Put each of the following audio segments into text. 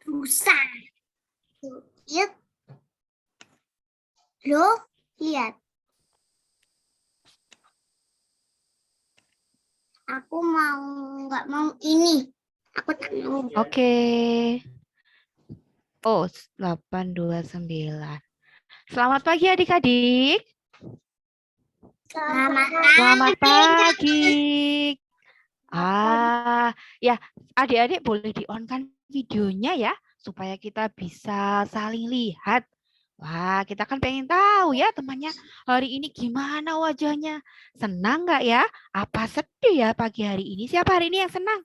Rusa. Lihat. Loh, lihat. Aku nggak mau ini. Aku tak mau. Oke. Oh, 829. Selamat pagi adik-adik. Selamat pagi. Ya, adik-adik boleh di-on-kan videonya ya, supaya kita bisa saling lihat. Wah, kita kan pengen tahu ya temannya hari ini gimana wajahnya. Senang nggak ya? Apa sedih ya pagi hari ini? Siapa hari ini yang senang?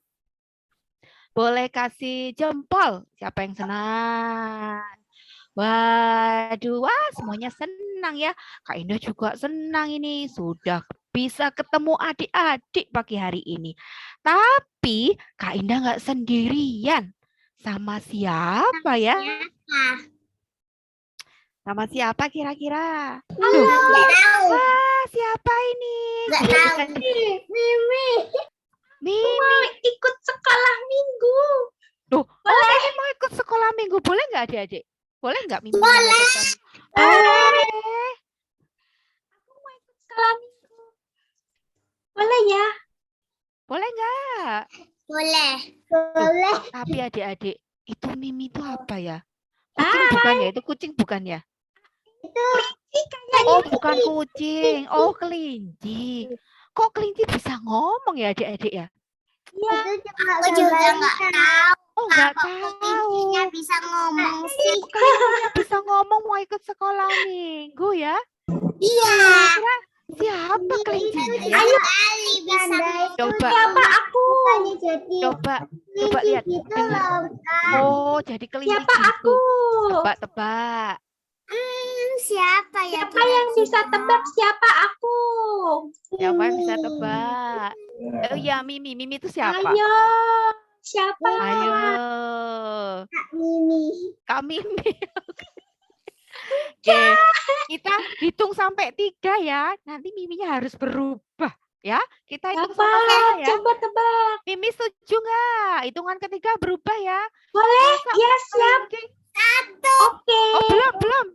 Boleh kasih jempol. Siapa yang senang? Waduh, wah semuanya senang ya. Kak Indah juga senang ini. Sudah bisa ketemu adik-adik pagi hari ini. Tapi Kak Indah nggak sendirian. Sama siapa ya? Sama siapa kira-kira? Nggak tahu. Wah, siapa ini? Nggak tahu. Mimi. Mimi. Ikut sekolah minggu. Tuh, Mimi mau ikut sekolah minggu. Boleh nggak adik-adik? Boleh nggak Mimi? Boleh. Boleh. Aku mau ikut sekolah minggu. Boleh ya? Boleh nggak? Boleh. Boleh. Tapi adik-adik, itu Mimi itu apa ya? Kucing bukan ya? Itu kucing bukan ya? Itu kayaknya. Oh, bukan kucing. Oh, kelinci. Kok kelinci bisa ngomong ya adik-adik ya? Iya. Aku juga nggak tahu. Oh, nggak tahu. Kelincinya bisa ngomong sih. Kelincinya bisa ngomong mau ikut sekolah minggu ya? Iya. Kira siapa kelincinya ya? Ayo Ali bisa. Coba. Siapa aku? Coba lihat. Dengar. Oh, jadi kelinci Siapa gitu. aku? Tebak-tebak. Siapa ya? Siapa yang bisa tebak siapa aku? Siapa yang bisa tebak? Oh ya, Mimi. Mimi itu siapa? Ayo. Siapa? Ayo. Kak Mimi. Kak Mimi. Oke, kita hitung sampai 3 ya. Nanti Miminya harus berubah ya. Kita hitung sama-sama ya. Coba tebak. Mimi setuju nggak? Hitungan ketiga berubah ya. Boleh? Ya siap. Kelinci. 1. Oke. Oh, belum.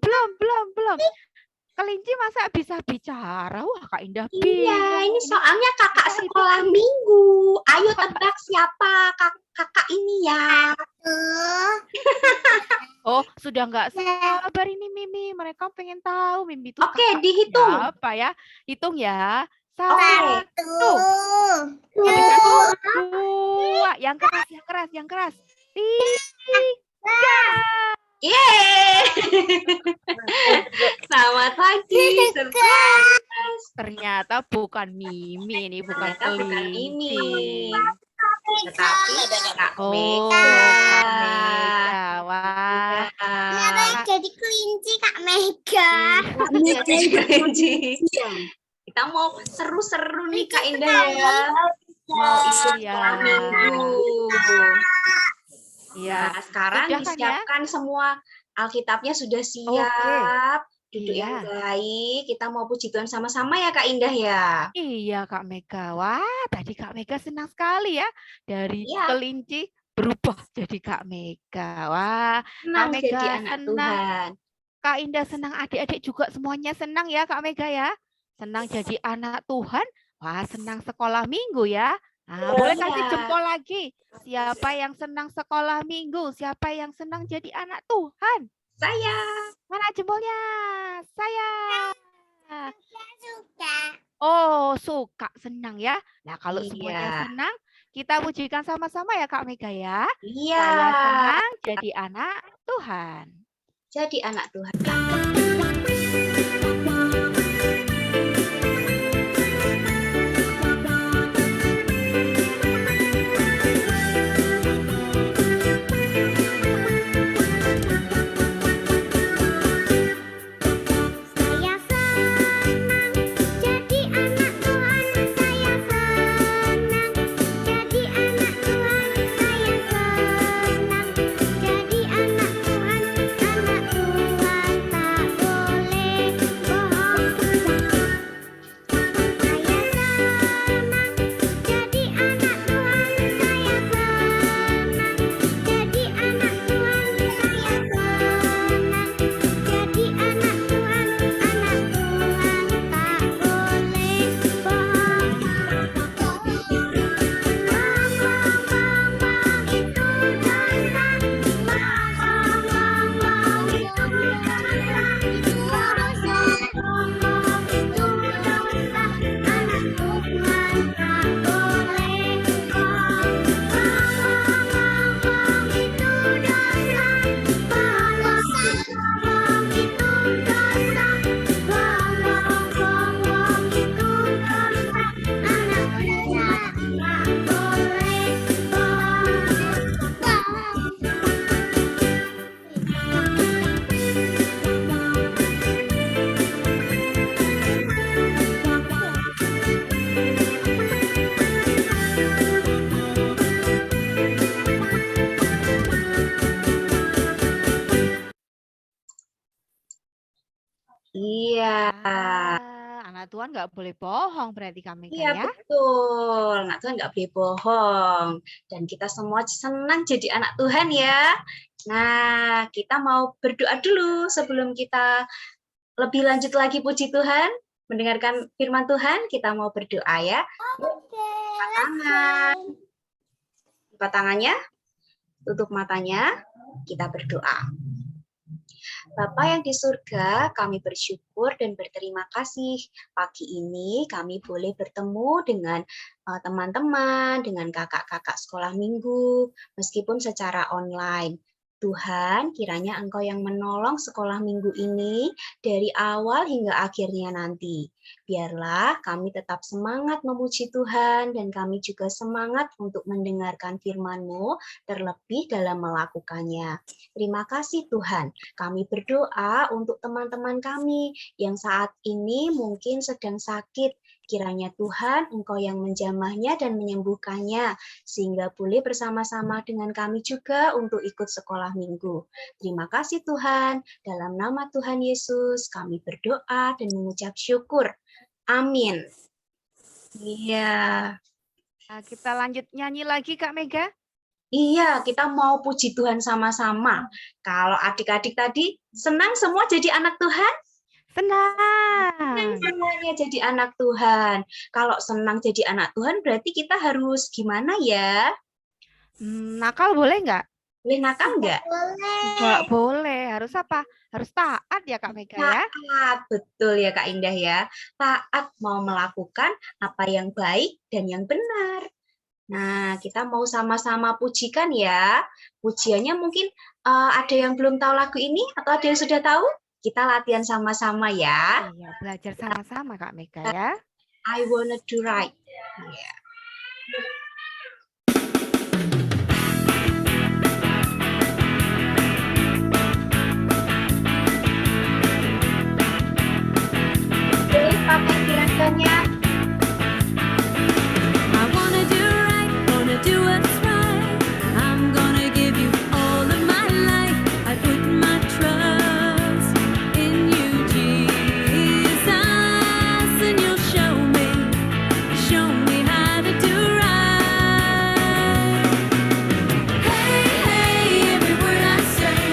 Kelinci masa bisa bicara? Wah, Kak Indah. Iya, ini soalnya kakak sekolah minggu. Ayo tebak siapa kakak ini ya. Oh, sudah nggak sabar ini Mimi. Mereka pengen tahu Mimi itu Oke, dihitung. Apa ya? Hitung ya. 1, 2. Yang keras. 3. Yeay. Selamat pagi. Ternyata bukan Mimi, ini bukan kelinci. Tetapi Kak Mega. Wah. Jadi kelinci Kak Mega. Jadi kelinci. Kita mau seru-seru nih Kak Indah ya. Mau ikut sekolah minggu. Iya. Nah, sekarang Sudah kan disiapkan semua Alkitabnya sudah siap. Duduk Iya. yang baik. Kita mau puji Tuhan sama-sama ya Kak Indah ya. Iya Kak Mega. Wah, tadi Kak Mega senang sekali ya. Dari Iya. kelinci berubah jadi Kak Mega. Wah, Senang Kak Mega jadi anak senang. Tuhan. Kak Indah senang, adik-adik juga semuanya senang ya Kak Mega ya. Senang jadi anak Tuhan. Wah, senang sekolah minggu ya. Nah, boleh kasih jempol lagi. Siapa yang senang sekolah minggu? Siapa yang senang jadi anak Tuhan? Saya. Mana jempolnya? Saya. Suka. Oh, suka, senang ya. Nah, kalau Iya. semuanya senang, kita pujikan sama-sama ya Kak Mega ya. Iya. Saya senang jadi anak Tuhan. Jadi anak Tuhan. Jadi anak Tuhan tak boleh Iya. Anak Tuhan nggak boleh bohong berarti Kak Mega Iya, ya. betul. Anak Tuhan nggak boleh bohong. Dan kita semua senang jadi anak Tuhan ya. Nah, kita mau berdoa dulu sebelum kita lebih lanjut lagi puji Tuhan. Mendengarkan firman Tuhan, kita mau berdoa ya. Angkat tangan. Angkat tangannya, tutup matanya, kita berdoa. Bapa yang di surga, kami bersyukur dan berterima kasih. Pagi ini kami boleh bertemu dengan teman-teman, dengan kakak-kakak sekolah minggu, meskipun secara online. Tuhan, kiranya Engkau yang menolong sekolah minggu ini dari awal hingga akhirnya nanti. Biarlah kami tetap semangat memuji Tuhan dan kami juga semangat untuk mendengarkan firman-Mu, terlebih dalam melakukannya. Terima kasih Tuhan. Kami berdoa untuk teman-teman kami yang saat ini mungkin sedang sakit. Kiranya Tuhan, Engkau yang menjamahnya dan menyembuhkannya, sehingga boleh bersama-sama dengan kami juga untuk ikut sekolah minggu. Terima kasih Tuhan, dalam nama Tuhan Yesus kami berdoa dan mengucap syukur. Amin. Iya. Nah, kita lanjut nyanyi lagi Kak Mega. Iya, kita mau puji Tuhan sama-sama. Kalau adik-adik tadi senang semua jadi anak Tuhan? Senang. Semuanya jadi anak Tuhan. Kalau senang jadi anak Tuhan berarti kita harus gimana ya? Nakal boleh nggak? Boleh nakal nggak? Nggak boleh. Harus apa? Harus taat ya Kak Mega ya. Taat, betul ya Kak Indah ya. Taat mau melakukan apa yang baik dan yang benar. Nah, kita mau sama-sama pujikan ya. Pujiannya mungkin ada yang belum tahu lagu ini atau ada yang sudah tahu? Kita latihan sama-sama ya. Iya, belajar sama-sama Kak Mega ya. I wanna do right. Yeah. Boleh pakai gerakannya. I wanna do right, wanna do what's right. I'm gonna give you all of my life. I put my trust in you, Jesus, and you'll show me how to do right. Hey, hey, every word I say.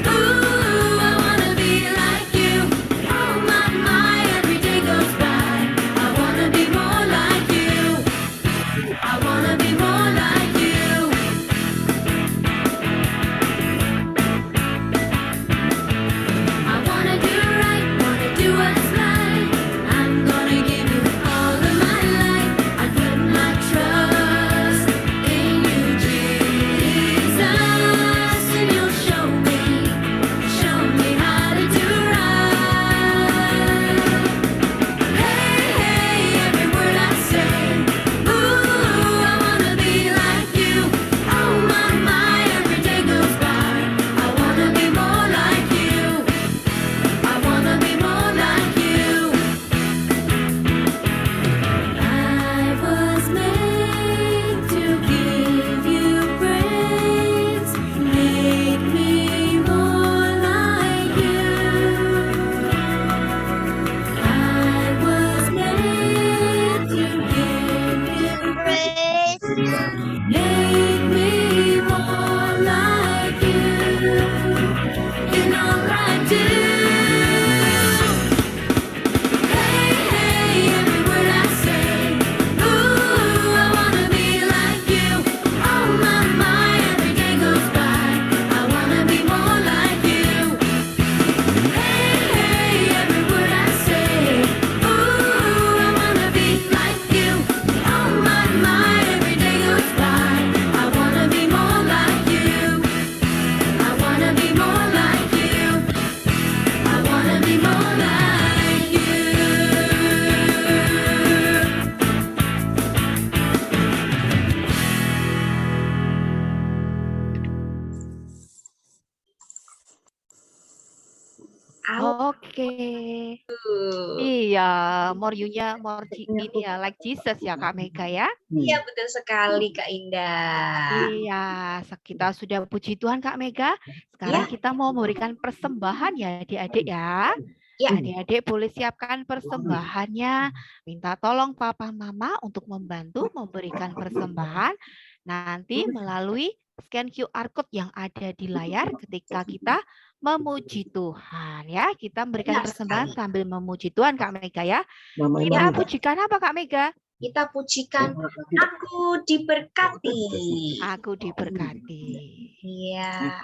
Ooh, I wanna be like you. Oh my, every day goes by. I wanna be more like you. I wanna be more like you. I wanna do right, wanna do what's right. I'm gonna give you all of my life. I put my trust in you, Jesus, and you'll show me how to do right. Hey, hey, every word I say. Ooh, I wanna be like you. Oh my, every day goes by. I wanna be more like you. I wanna be more like you. I was made to give you praise. Make me more like you. I was made to give you praise. Make me more like you in all I do. Hey, hey, every word I say. Ooh, I wanna be like you. Oh my, every day goes by. I wanna be more like you. Hey, hey, every word I say. Ooh, I wanna be like you. Oh my, every day goes by. I wanna be more like you. I wanna be more like you. I wanna be more like you. Oke. Iya, more you-nya more ini ya like Jesus ya Kak Mega ya. Iya, betul sekali Kak Indah. Iya, kita sudah puji Tuhan Kak Mega. Sekarang kita mau memberikan persembahan ya adik-adik ya. Ya. Adik-adik boleh siapkan persembahannya. Minta tolong papa mama untuk membantu memberikan persembahan nanti melalui scan QR code yang ada di layar ketika kita memuji Tuhan ya. Kita memberikan Benar persembahan sekali. sambil memuji Tuhan Kak Mega ya. Kita pujikan apa Kak Mega? Kita pujikan aku diberkati. Aku diberkati. Iya.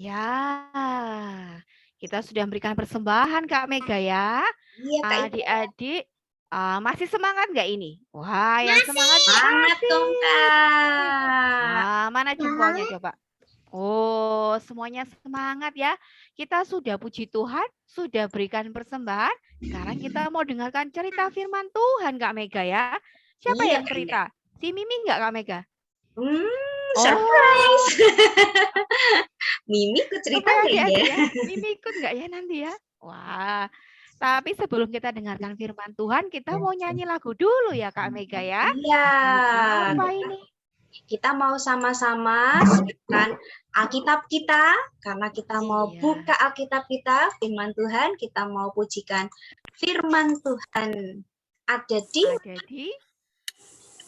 Ya, kita sudah memberikan persembahan Kak Mega ya. Iya, Kak Ida. Adik-adik masih semangat nggak ini? Wah, yang semangat Semangat dong, Kak. mana jempolnya coba? Oh, semuanya semangat ya. Kita sudah puji Tuhan, sudah berikan persembahan. Sekarang kita mau dengarkan cerita firman Tuhan Kak Mega ya. Siapa Iya, yang Kak cerita? Si Mimi nggak Kak Mega? Surprise. Mimi ikut cerita Supaya nggak adik-adik ya? ya. Mimi ikut nggak ya nanti ya? Wah, tapi sebelum kita dengarkan firman Tuhan, kita mau nyanyi lagu dulu ya Kak Mega ya. Iya. Apa ini? Kita mau sama-sama siapkan Alkitab kita, karena kita mau Iya. buka Alkitab kita, firman Tuhan, kita mau pujikan firman Tuhan. Ada di Ada di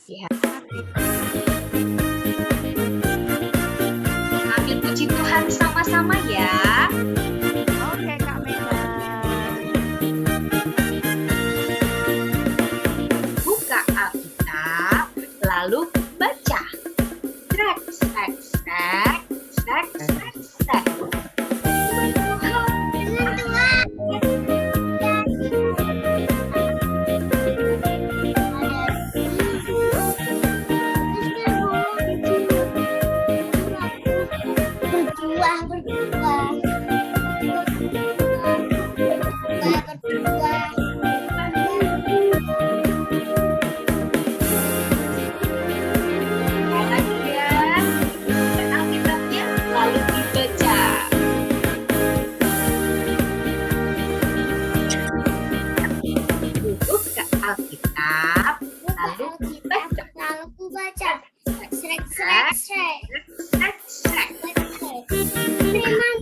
Ya. Sambil puji Tuhan sama-sama ya. Oke Kak Mega. Buka Alkitab, lalu baca. Strek, strek, strek, strek, strek, strek. Alkitabnya lalu dibaca. Buka Alkitab, lalu dibaca. Lalu ku baca. Srek, srek, Strek, srek. strek, strek. Firman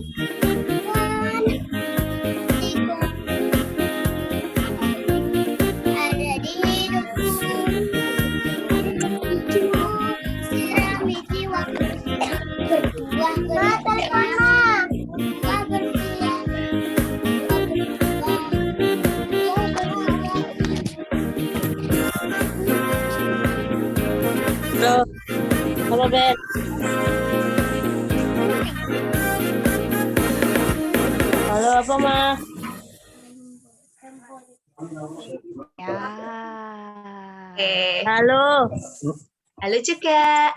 Tuhan itu ada di hidupku. Sirami jiwaku berbuah berbuah berbuah berbuah. Halo, Ben. Halo, apa, Ma? Ya. Halo. Halo juga.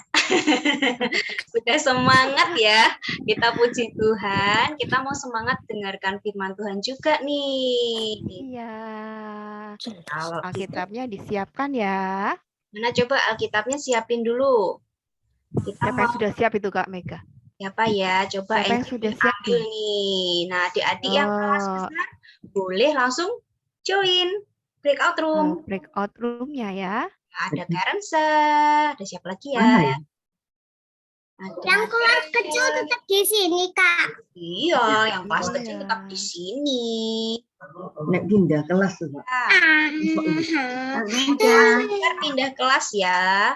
Sudah semangat ya. Kita puji Tuhan. Kita mau semangat dengarkan firman Tuhan juga nih. Iya. Kalau Alkitabnya disiapkan ya. mana coba Alkitabnya siapin dulu. Kita Siapa yang mau sudah siap itu Kak Mega? Siapa ya? Coba Siapa yang Angel sudah siap ambil nih? nih. Nah, adik-adik yang kelas Oh, besar boleh langsung join breakout room. breakout room-nya ya. Ada Karensa, ada siapa lagi ya? Mana ya? Ada Yang kelas Teh. kecil tetap di sini, Kak. Iya, yang kelas Oh, kecil ya. tetap di sini. Nek pindah kelas tuh, Pak. Biar pindah kelas ya.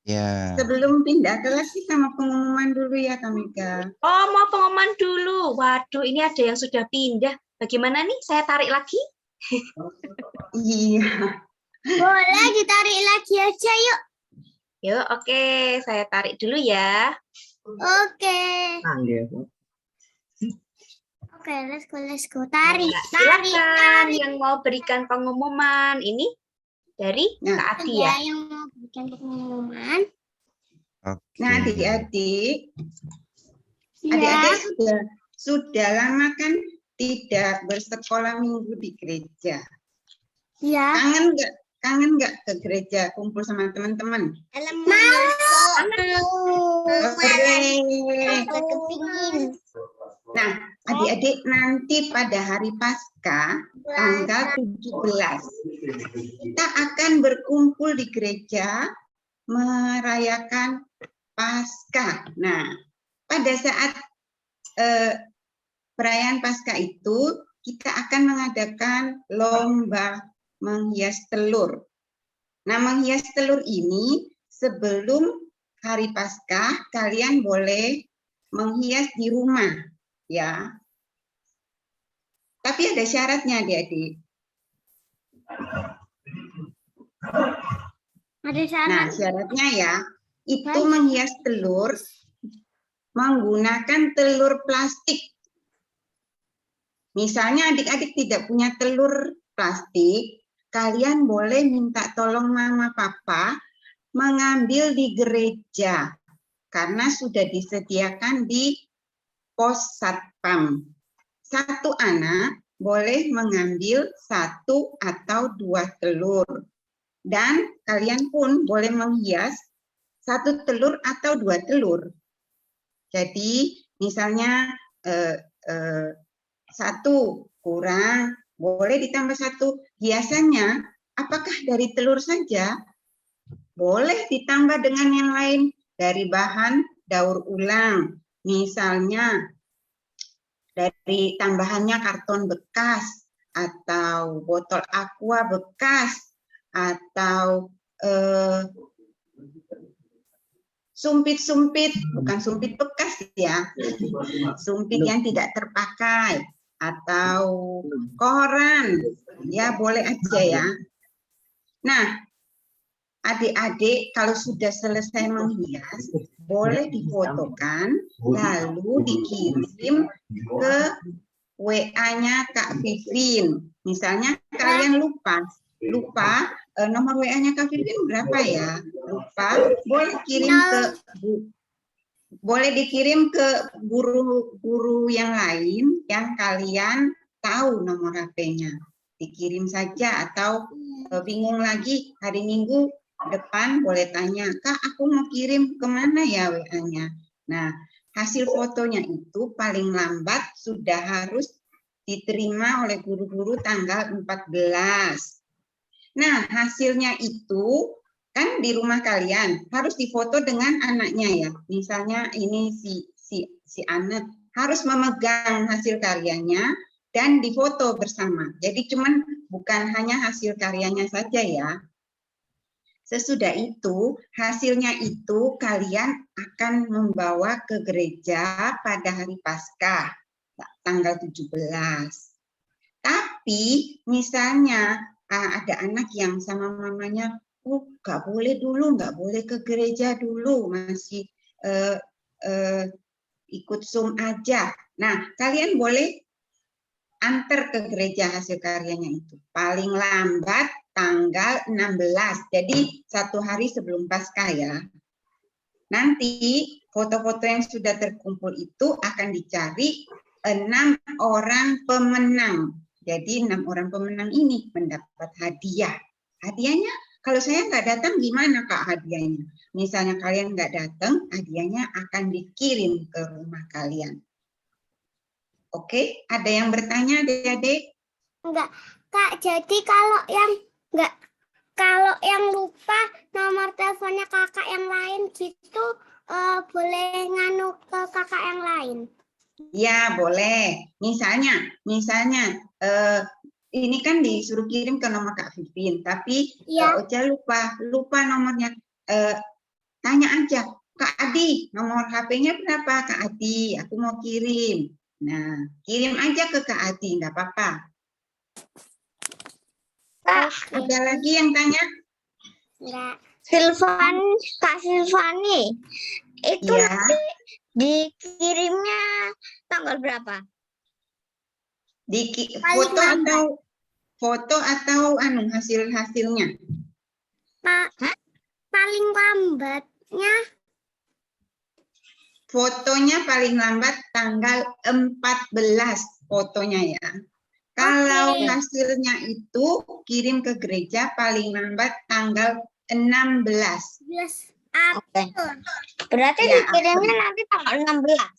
Ya. Sebelum pindah kelas kita mau pengumuman dulu ya Kamika. Oh, mau pengumuman dulu. Waduh, ini ada yang sudah pindah. Bagaimana nih? Saya tarik lagi? Iya. Boleh ditarik lagi aja, yuk. Yuk, oke. Saya tarik dulu ya. Oke. Panggil. Oke, let's go. Tarik, Nah, tarik. silakan yang mau berikan pengumuman. Ini dari Nah, Kak Adi Ada ya. yang mau bikin pengumuman? Oke. Nah, adik-adik Ya. sudah lama kan tidak bersekolah minggu di gereja. Ya. Kangen nggak ke gereja kumpul sama teman-teman? Hore. Nah, adik-adik nanti pada hari Paskah tanggal 17 kita akan berkumpul di gereja merayakan Paskah. Nah, pada saat perayaan Paskah itu kita akan mengadakan lomba menghias telur. Nah, menghias telur ini sebelum hari Paskah kalian boleh menghias di rumah, ya. Tapi ada syaratnya, adik-adik. Ada Nah, syarat. syaratnya ya, itu menghias telur menggunakan telur plastik. Misalnya adik-adik tidak punya telur plastik, kalian boleh minta tolong mama papa mengambil di gereja karena sudah disediakan di pos satpam. Satu anak boleh mengambil 1 atau 2 telur. Dan kalian pun boleh menghias 1 telur atau 2 telur. Jadi misalnya 1 kurang, boleh ditambah 1. Biasanya apakah dari telur saja? Boleh ditambah dengan yang lain dari bahan daur ulang. Misalnya dari tambahannya karton bekas atau botol aqua bekas atau sumpit-sumpit, bukan sumpit bekas ya, sumpit yang tidak terpakai atau koran, ya boleh aja ya. Nah, adik-adik kalau sudah selesai menghias, boleh difotokan, lalu dikirim ke WA-nya Kak Vivin. Misalnya kalian lupa nomor WA-nya Kak Vivin berapa ya? Lupa, boleh dikirim ke guru-guru yang lain yang kalian tahu nomor HP-nya. Dikirim saja atau bingung lagi hari Minggu depan boleh tanya, Kak aku mau kirim kemana ya WA-nya. Nah, hasil fotonya itu paling lambat sudah harus diterima oleh guru-guru tanggal 14. Nah, hasilnya itu kan di rumah kalian harus difoto dengan anaknya ya. Misalnya ini si anak harus memegang hasil karyanya dan difoto bersama. Jadi cuman bukan hanya hasil karyanya saja ya. Sesudah itu, hasilnya itu kalian akan membawa ke gereja pada hari Paskah, tanggal 17. Tapi misalnya ada anak yang sama mamanya, oh nggak boleh dulu, nggak boleh ke gereja dulu, masih ikut Zoom aja. Nah, kalian boleh antar ke gereja hasil karyanya itu. Paling lambat tanggal 16, jadi 1 hari sebelum Paskah ya. Nanti foto-foto yang sudah terkumpul itu akan dicari 6 orang pemenang. Jadi 6 orang pemenang ini mendapat hadiah. Hadiahnya kalau saya nggak datang gimana Kak hadiahnya? Misalnya kalian nggak datang, hadiahnya akan dikirim ke rumah kalian. Oke, ada yang bertanya adik-adik? Enggak, Kak. Jadi kalau yang lupa nomor teleponnya kakak yang lain gitu boleh nganu ke kakak yang lain. Ya, boleh. Misalnya ini kan disuruh kirim ke nomor Kak Vivin, tapi Iya. Ocha lupa nomornya. Tanya aja, Kak Adi, nomor HP-nya berapa Kak Adi? Aku mau kirim. Nah, kirim aja ke Kak Adi, nggak apa-apa. Kak, Ada lagi yang tanya? enggak. Kak Silvani, itu Iya. nanti dikirimnya tanggal berapa? Foto atau hasil-hasilnya? Paling lambatnya Fotonya paling lambat tanggal 14 fotonya ya. Kalau Oke. hasilnya itu kirim ke gereja paling lambat tanggal 16. 11 April. Berarti Ya, dikirimnya nanti tanggal 16.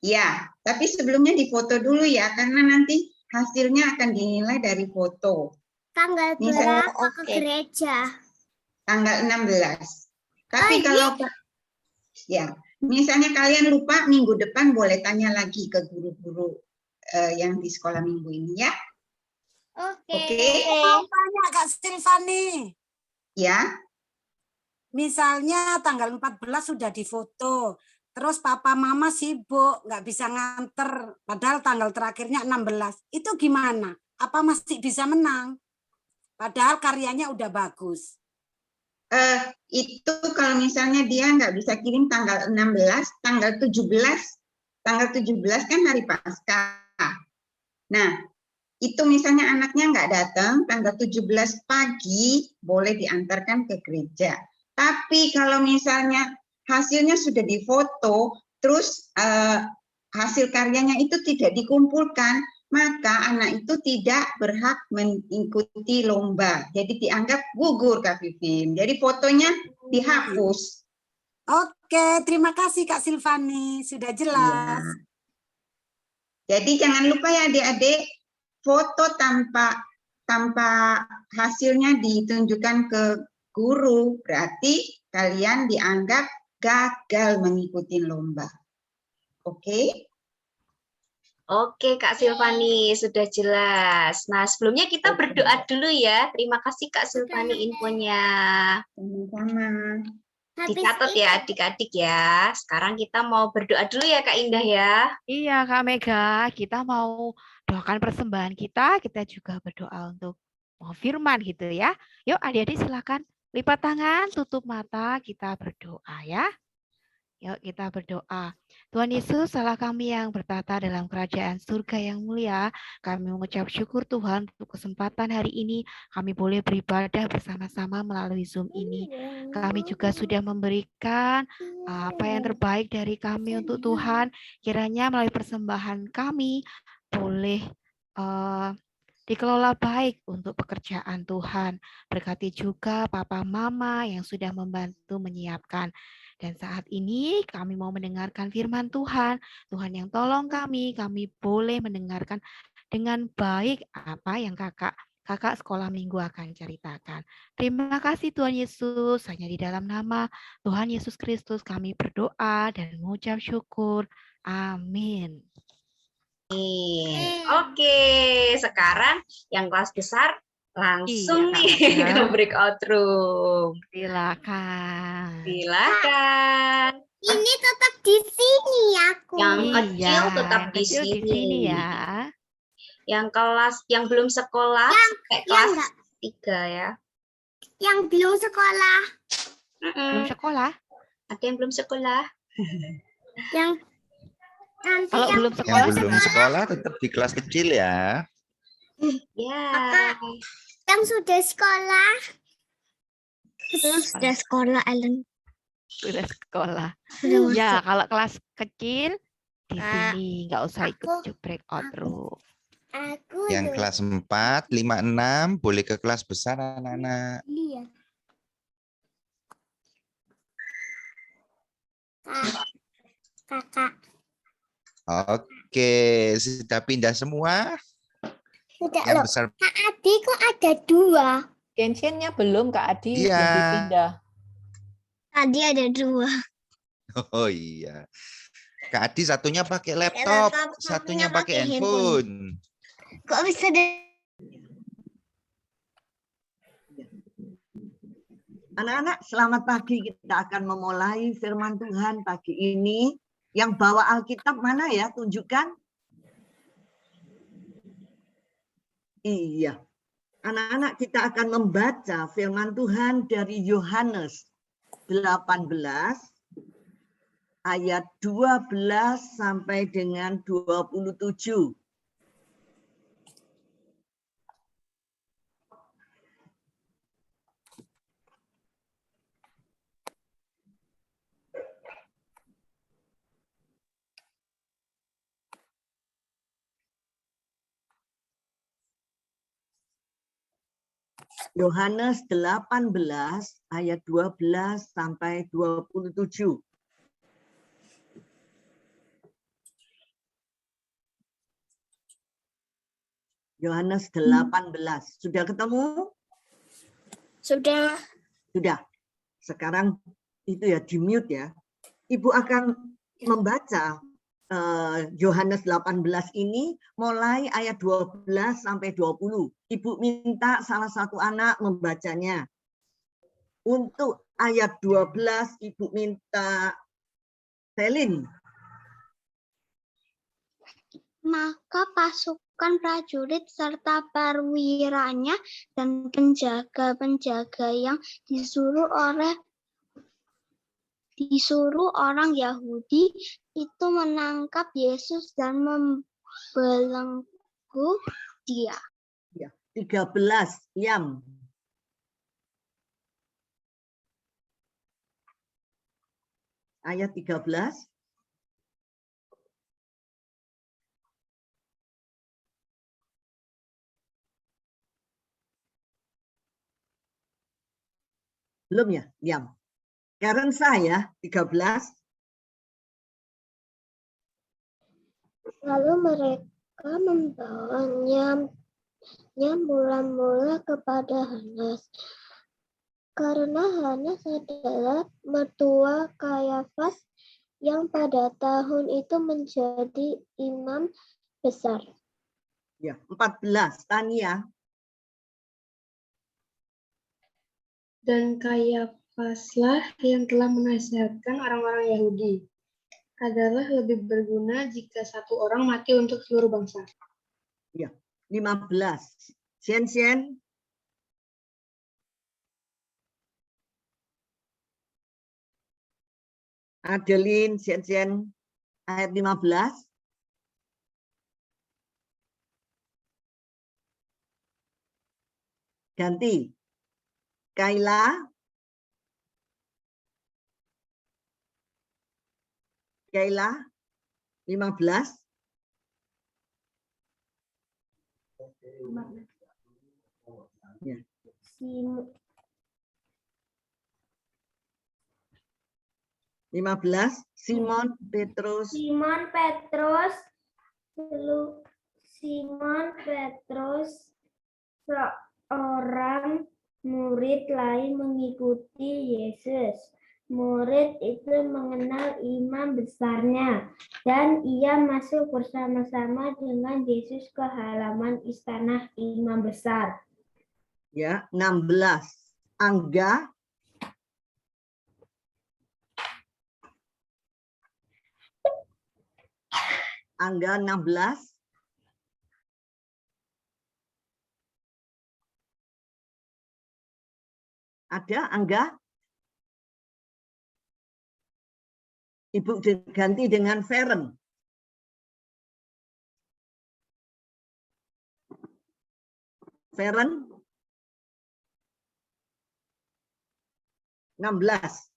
Ya, tapi sebelumnya difoto dulu ya, karena nanti hasilnya akan dinilai dari foto. Tanggal Misalnya- berapa ke gereja? Tanggal 16. Tapi Oh, kalau ya, misalnya kalian lupa minggu depan boleh tanya lagi ke guru-guru yang di sekolah minggu ini ya. Oke. Mau tanya Kak Silvani, Ya, misalnya tanggal 14 sudah difoto, terus papa mama sibuk, nggak bisa nganter, padahal tanggal terakhirnya 16. Itu gimana? Apa masih bisa menang? Padahal karyanya udah bagus. itu kalau misalnya dia nggak bisa kirim tanggal 16, tanggal 17 kan hari Paskah. Nah, itu misalnya anaknya nggak datang, tanggal 17 pagi boleh diantarkan ke gereja. Tapi kalau misalnya hasilnya sudah difoto, terus hasil karyanya itu tidak dikumpulkan, maka anak itu tidak berhak mengikuti lomba. Jadi dianggap gugur Kak Vivin. Jadi fotonya dihapus. Oke, terima kasih Kak Silvani, sudah jelas. Ya. Jadi jangan lupa ya adik-adik, foto tanpa hasilnya ditunjukkan ke guru, berarti kalian dianggap gagal mengikuti lomba. Oke? Oke, Kak Silvani, sudah jelas. Nah, sebelumnya kita berdoa dulu ya. Terima kasih, Kak Silvani, infonya. Sama-sama. Dicatat ya, adik-adik ya. Sekarang kita mau berdoa dulu ya, Kak Indah ya. Iya, Kak Mega, kita mau doakan persembahan kita juga berdoa untuk mau firman gitu ya. Yuk adik-adik silakan lipat tangan, tutup mata, kita berdoa ya. Yuk kita berdoa. Tuhan Yesus, Allah kami yang bertata dalam kerajaan surga yang mulia, kami mengucap syukur Tuhan untuk kesempatan hari ini kami boleh beribadah bersama-sama melalui Zoom ini. Kami juga sudah memberikan apa yang terbaik dari kami untuk Tuhan. Kiranya melalui persembahan kami boleh dikelola baik untuk pekerjaan Tuhan. Berkati juga Papa Mama yang sudah membantu menyiapkan. Dan saat ini kami mau mendengarkan firman Tuhan. Tuhan yang tolong kami boleh mendengarkan dengan baik apa yang kakak sekolah minggu akan ceritakan. Terima kasih Tuhan Yesus, hanya di dalam nama Tuhan Yesus Kristus kami berdoa dan mengucap syukur. Amin. Oke, sekarang yang kelas besar langsung Iya, Kak nih Mega. ke breakout room. Silakan. Silakan. Ini tetap di sini aku. Yang kecil Iya, tetap yang di kecil sini. di sini ya. Yang kelas yang belum sekolah sampai yang kelas enggak. 3 ya. Yang belum sekolah. Belum sekolah? Ada yang belum sekolah? Yang nanti Kalau belum Yang sekolah belum sekolah tetap di kelas kecil ya. Ya. yang sudah sekolah. Sudah sekolah, Ellen. sudah sekolah. Sudah Ya, masuk. kalau kelas kecil di Ah, sini nggak usah ikut aku- breakout room. Aku Yang kelas 4, 5, 6 boleh ke kelas besar anak-anak. Iya. Kakak. Oke, sudah pindah semua? Tidak Yang loh. besar. Kak Adi kok ada 2? Genshinnya belum Kak Adi, Iya. belum dipindah. Tadi ada 2. Oh iya. Kak Adi satunya pakai laptop, satunya pakai handphone. Kok bisa Anak-anak, selamat pagi. Kita akan memulai firman Tuhan pagi ini. Yang bawa Alkitab mana ya? Tunjukkan. Iya. Anak-anak, kita akan membaca firman Tuhan dari Yohanes 18 ayat 12 sampai dengan 27. Yohanes 18 ayat 12 sampai 27. Yohanes 18. Sudah ketemu? Sudah. Sudah. Sekarang itu ya di mute ya. Ibu akan membaca Yohanes 18 ini mulai ayat 12 sampai 20. Ibu minta salah satu anak membacanya. Untuk ayat 12 Ibu minta Selin. Maka pasukan prajurit serta perwiranya dan penjaga-penjaga yang disuruh orang Yahudi itu menangkap Yesus dan membelenggu dia. Ya, 13 Yam. Ayat 13. Belum ya, Yam. Karen saya 13. Lalu mereka membawanya mula-mula kepada Hanas. Karena Hanas adalah mertua Kayafas yang pada tahun itu menjadi imam besar. Ya, 14 Tania. Dan Kayafaslah yang telah menasihatkan orang-orang Yahudi adalah lebih berguna jika satu orang mati untuk seluruh bangsa. Ya, 15 Sien. Adeline Sien ayat 15. Ganti. Kaila 15. Ya. 15 Simon Petrus seorang murid lain mengikuti Yesus. Murid itu mengenal imam besarnya dan ia masuk bersama-sama dengan Yesus ke halaman istana imam besar. Ya, 16 Angga Angga 16. Ada Angga? Ibu ganti dengan Feren. Feren 16.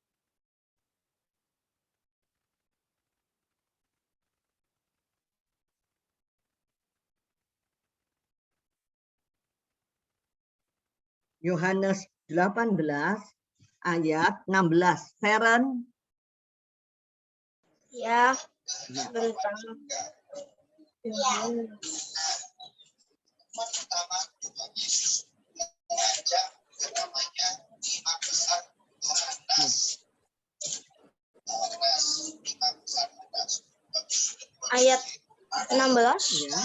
Yohanes 18 ayat 16. Feren. Ya, Ya. sebentar. Ayat 16. Ya.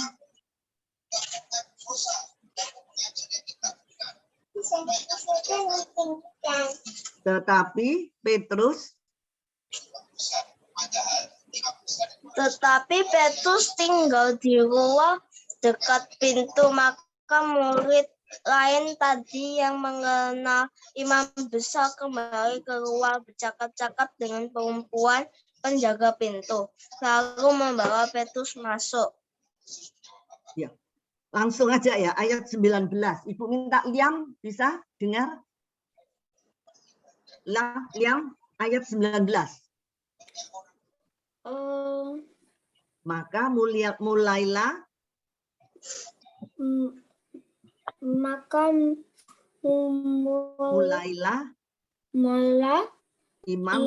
Tetapi Petrus tinggal di luar dekat pintu, maka murid lain tadi yang mengenal imam besar kembali keluar bercakap-cakap dengan perempuan penjaga pintu, lalu membawa Petrus masuk. langsung aja ya ayat 19. Ibu minta Liam bisa dengar? Liam ayat 19. Maka mulailah imam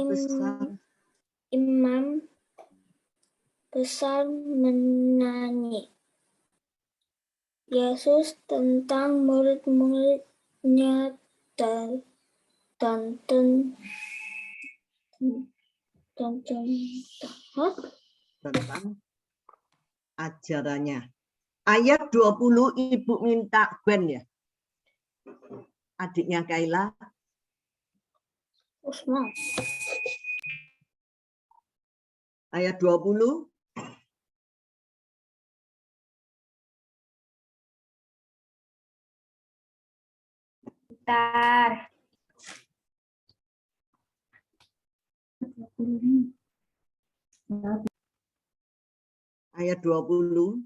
besar menyanyi Yesus tentang murid-muridnya dan tentang ajarannya. Ayat 20 Ibu minta Gwen ya. Adiknya Kaila. Ayat 20. Bentar. Ayat 20.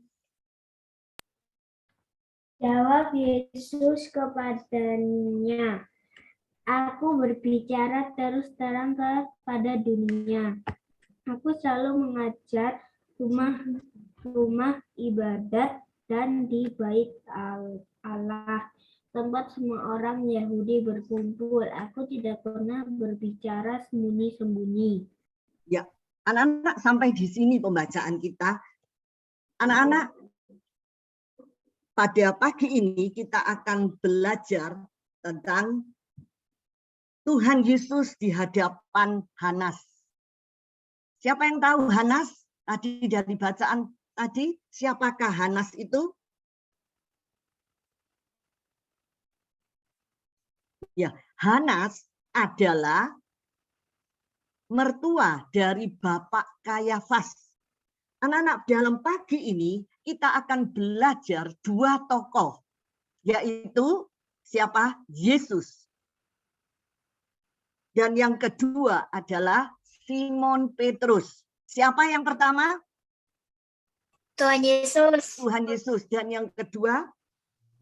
Jawab Yesus kepadanya, "Aku berbicara terus terang kepada dunia. Aku selalu mengajar rumah ibadat dan di bait Allah, tempat semua orang Yahudi berkumpul. Aku tidak pernah berbicara sembunyi-sembunyi." Ya, anak-anak sampai di sini pembacaan kita. Anak-anak, pada pagi ini kita akan belajar tentang Tuhan Yesus di hadapan Hanas. Siapa yang tahu Hanas? Tadi dari bacaan tadi, siapakah Hanas itu? Ya, Hanas adalah mertua dari Bapak Kayafas. Anak-anak, dalam pagi ini kita akan belajar dua tokoh, yaitu siapa? Yesus. Dan yang kedua adalah Simon Petrus. Siapa yang pertama? Tuhan Yesus. Tuhan Yesus. Dan yang kedua?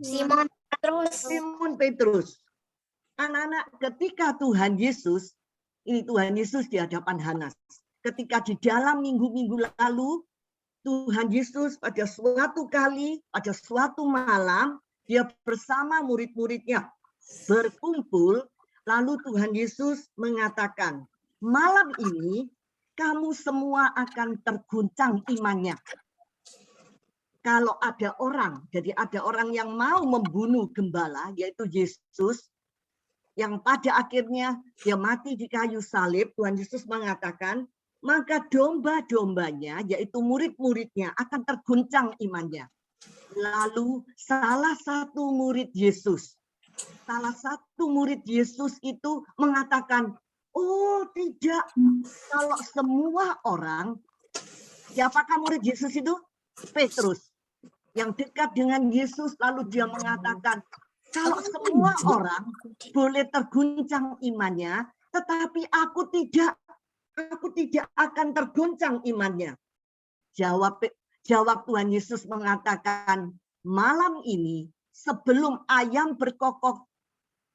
Simon Petrus. Simon Petrus. Anak-anak, ketika Tuhan Yesus, ini Tuhan Yesus di hadapan Hanas. Ketika di dalam minggu-minggu lalu, Tuhan Yesus pada suatu kali, pada suatu malam, dia bersama murid-muridnya berkumpul, lalu Tuhan Yesus mengatakan, malam ini kamu semua akan terguncang imannya. Kalau ada orang, jadi ada orang yang mau membunuh gembala, yaitu Yesus, yang pada akhirnya dia mati di kayu salib, Tuhan Yesus mengatakan, maka domba-dombanya, yaitu murid-muridnya, akan terguncang imannya. Lalu salah satu murid Yesus itu mengatakan, oh tidak, kalau semua orang, siapakah murid Yesus itu? Petrus, yang dekat dengan Yesus, lalu dia mengatakan, kalau semua orang boleh terguncang imannya, tetapi aku tidak akan terguncang imannya. Jawab Tuhan Yesus mengatakan, malam ini sebelum ayam berkokok,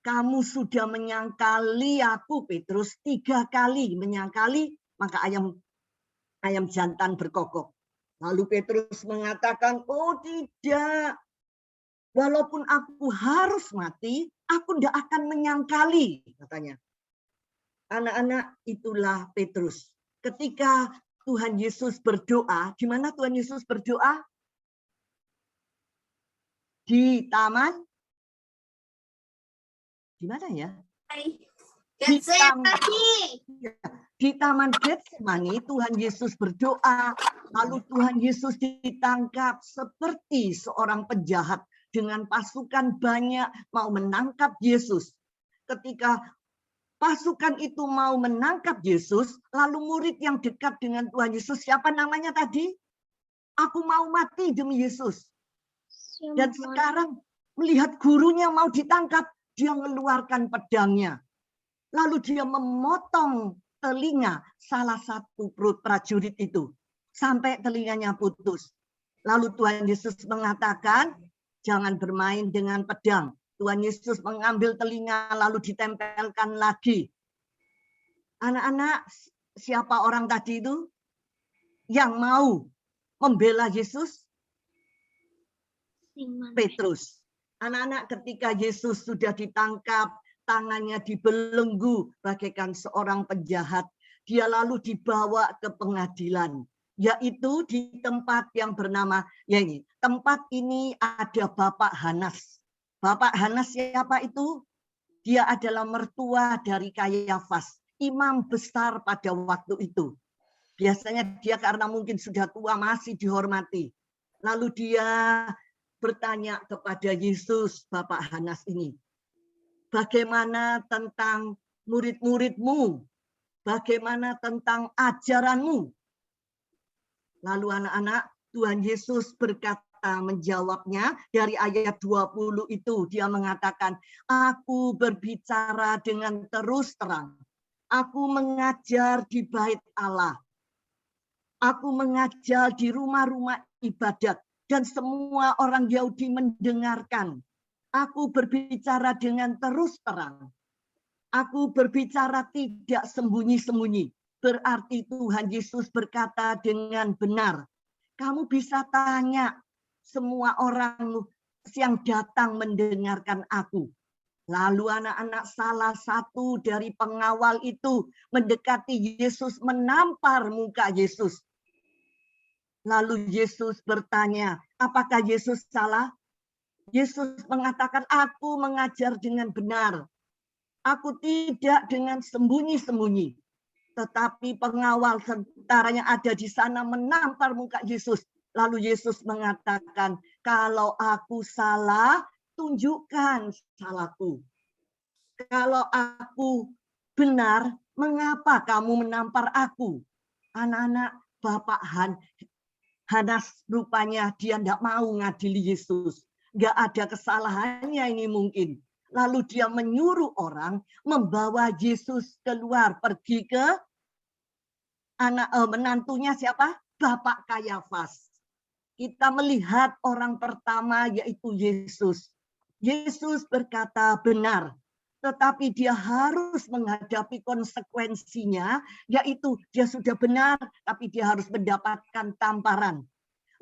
kamu sudah menyangkali aku, Petrus, 3 kali menyangkali, maka ayam jantan berkokok. Lalu Petrus mengatakan, oh tidak, walaupun aku harus mati, Aku tidak akan menyangkali, katanya. Anak-anak, itulah Petrus. Ketika Tuhan Yesus berdoa, di mana Tuhan Yesus berdoa? Di taman? Di mana ya? Di taman Getsemani Tuhan Yesus berdoa, lalu Tuhan Yesus ditangkap seperti seorang penjahat dengan pasukan banyak mau menangkap Yesus. Ketika pasukan itu mau menangkap Yesus, lalu murid yang dekat dengan Tuhan Yesus, siapa namanya tadi? Aku mau mati demi Yesus. Dan sekarang melihat gurunya mau ditangkap, dia mengeluarkan pedangnya. Lalu dia memotong telinga salah satu prajurit itu. Sampai telinganya putus. Lalu Tuhan Yesus mengatakan, jangan bermain dengan pedang. Tuhan Yesus mengambil telinga lalu ditempelkan lagi. Anak-anak, siapa orang tadi itu yang mau membela Yesus? Petrus. Anak-anak, ketika Yesus sudah ditangkap, tangannya dibelenggu bagaikan seorang penjahat, dia lalu dibawa ke pengadilan, yaitu di tempat yang bernama, tempat ini ada Bapak Hanas. Bapak Hanas siapa itu? Dia adalah mertua dari Kayafas, imam besar pada waktu itu. Biasanya dia karena mungkin sudah tua masih dihormati. Lalu dia bertanya kepada Yesus, Bapak Hanas ini, bagaimana tentang murid-muridmu? Bagaimana tentang ajaranmu? Lalu anak-anak, Tuhan Yesus berkata menjawabnya dari ayat 20 itu. Dia mengatakan, aku berbicara dengan terus terang. Aku mengajar di bait Allah. Aku mengajar di rumah-rumah ibadat. Dan semua orang Yahudi mendengarkan. Aku berbicara dengan terus terang. Aku berbicara tidak sembunyi-sembunyi. Berarti Tuhan Yesus berkata dengan benar. Kamu bisa tanya semua orang yang datang mendengarkan aku. Lalu anak-anak, salah satu dari pengawal itu mendekati Yesus, menampar muka Yesus. Lalu Yesus bertanya, apakah Yesus salah? Yesus mengatakan, aku mengajar dengan benar. Aku tidak dengan sembunyi-sembunyi. Tetapi pengawal tentaranya ada di sana menampar muka Yesus. Lalu Yesus mengatakan, kalau aku salah, tunjukkan salahku. Kalau aku benar, mengapa kamu menampar aku? Anak-anak, Bapak Hanas rupanya dia tidak mau ngadili Yesus. Nggak ada kesalahannya ini mungkin. Lalu dia menyuruh orang membawa Yesus keluar, pergi ke menantunya siapa? Bapak Kayafas. Kita melihat orang pertama yaitu Yesus. Yesus berkata benar, tetapi dia harus menghadapi konsekuensinya, yaitu dia sudah benar, tapi dia harus mendapatkan tamparan.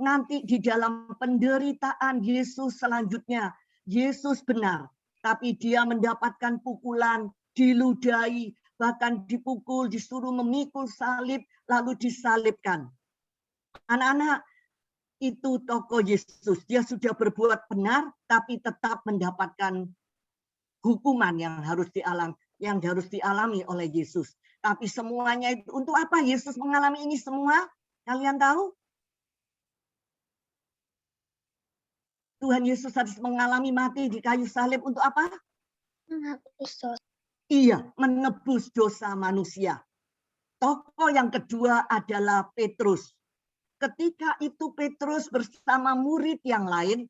Nanti di dalam penderitaan Yesus selanjutnya, Yesus benar, tapi dia mendapatkan pukulan, diludahi, bahkan dipukul, disuruh memikul salib, lalu disalibkan. Anak-anak, itu tokoh Yesus. Dia sudah berbuat benar, tapi tetap mendapatkan hukuman yang harus dialami oleh Yesus. Tapi semuanya itu untuk apa Yesus mengalami ini semua? Kalian tahu? Tuhan Yesus harus mengalami mati di kayu salib untuk apa? Iya, menebus dosa manusia. Tokoh yang kedua adalah Petrus. Ketika itu Petrus bersama murid yang lain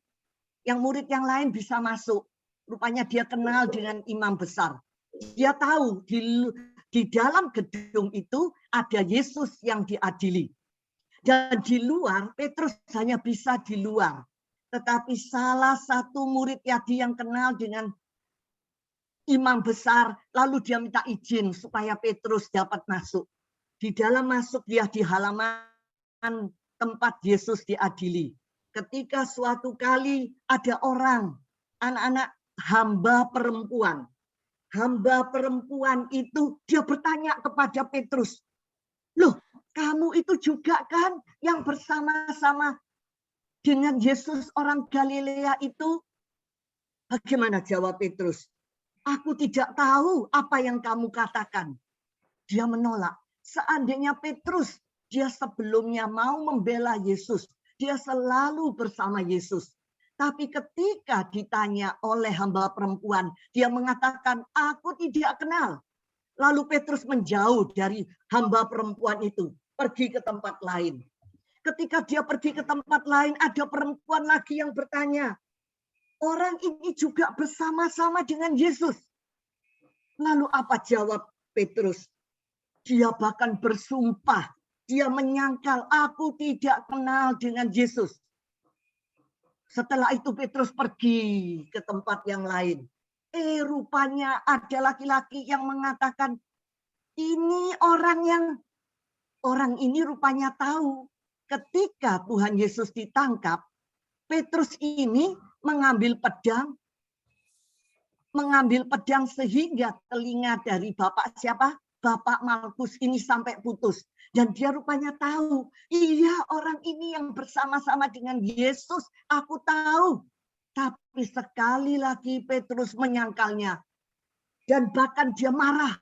bisa masuk. Rupanya dia kenal dengan imam besar. Dia tahu di dalam gedung itu ada Yesus yang diadili. Dan di luar, Petrus hanya bisa di luar. Tetapi salah satu murid tadi yang kenal dengan imam besar, lalu dia minta izin supaya Petrus dapat masuk. Di dalam masuk dia di halaman tempat Yesus diadili. Ketika suatu kali ada orang, anak-anak, hamba perempuan. Hamba perempuan itu dia bertanya kepada Petrus, loh kamu itu juga kan yang bersama-sama dengan Yesus orang Galilea itu? Bagaimana jawab Petrus? Aku tidak tahu apa yang kamu katakan. Dia menolak. Seandainya Petrus, dia sebelumnya mau membela Yesus. Dia selalu bersama Yesus. Tapi ketika ditanya oleh hamba perempuan, dia mengatakan, aku tidak kenal. Lalu Petrus menjauh dari hamba perempuan itu, pergi ke tempat lain. Ketika dia pergi ke tempat lain, ada perempuan lagi yang bertanya, orang ini juga bersama-sama dengan Yesus. Lalu apa jawab Petrus? Dia bahkan bersumpah, dia menyangkal, aku tidak kenal dengan Yesus. Setelah itu Petrus pergi ke tempat yang lain. Rupanya ada laki-laki yang mengatakan, ini orang ini rupanya tahu. Ketika Tuhan Yesus ditangkap, Petrus ini mengambil pedang sehingga telinga dari Bapak siapa? Bapak Malkus ini sampai putus. Dan dia rupanya tahu, iya orang ini yang bersama-sama dengan Yesus, aku tahu. Tapi sekali lagi Petrus menyangkalnya. Dan bahkan dia marah.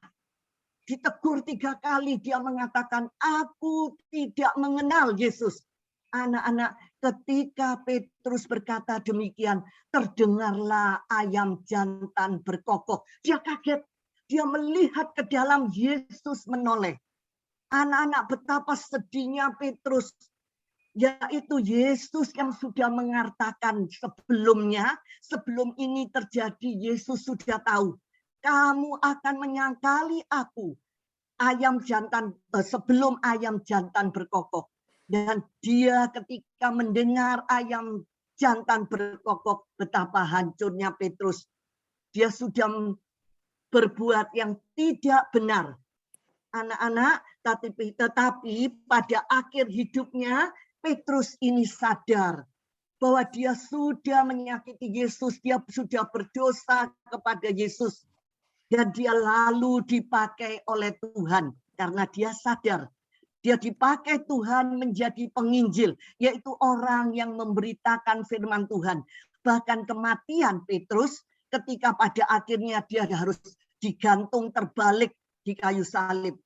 Ditegur 3 kali, dia mengatakan, aku tidak mengenal Yesus. Anak-anak, ketika Petrus berkata demikian, terdengarlah ayam jantan berkokok. Dia kaget, dia melihat ke dalam Yesus menoleh. Anak-anak, betapa sedihnya Petrus, yaitu Yesus yang sudah mengatakan sebelumnya, sebelum ini terjadi, Yesus sudah tahu, kamu akan menyangkali aku sebelum ayam jantan berkokok. Dan dia ketika mendengar ayam jantan berkokok, betapa hancurnya Petrus. Dia sudah berbuat yang tidak benar. Anak-anak, tetapi pada akhir hidupnya, Petrus ini sadar bahwa dia sudah menyakiti Yesus, dia sudah berdosa kepada Yesus. Dan dia lalu dipakai oleh Tuhan karena dia sadar. Dia dipakai Tuhan menjadi penginjil, yaitu orang yang memberitakan firman Tuhan. Bahkan kematian Petrus ketika pada akhirnya dia harus digantung terbalik di kayu salib.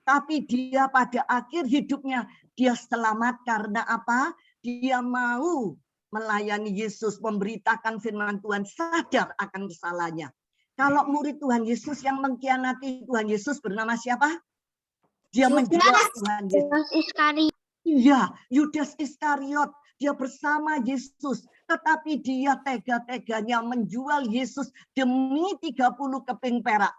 Tapi dia pada akhir hidupnya, dia selamat karena apa? Dia mau melayani Yesus, memberitakan firman Tuhan, sadar akan kesalahannya. Kalau murid Tuhan Yesus yang mengkhianati Tuhan Yesus bernama siapa? Dia menjual Tuhan Yesus. Iya, Yudas Iskariot. Dia bersama Yesus. Tetapi dia tega-teganya menjual Yesus demi 30 keping perak.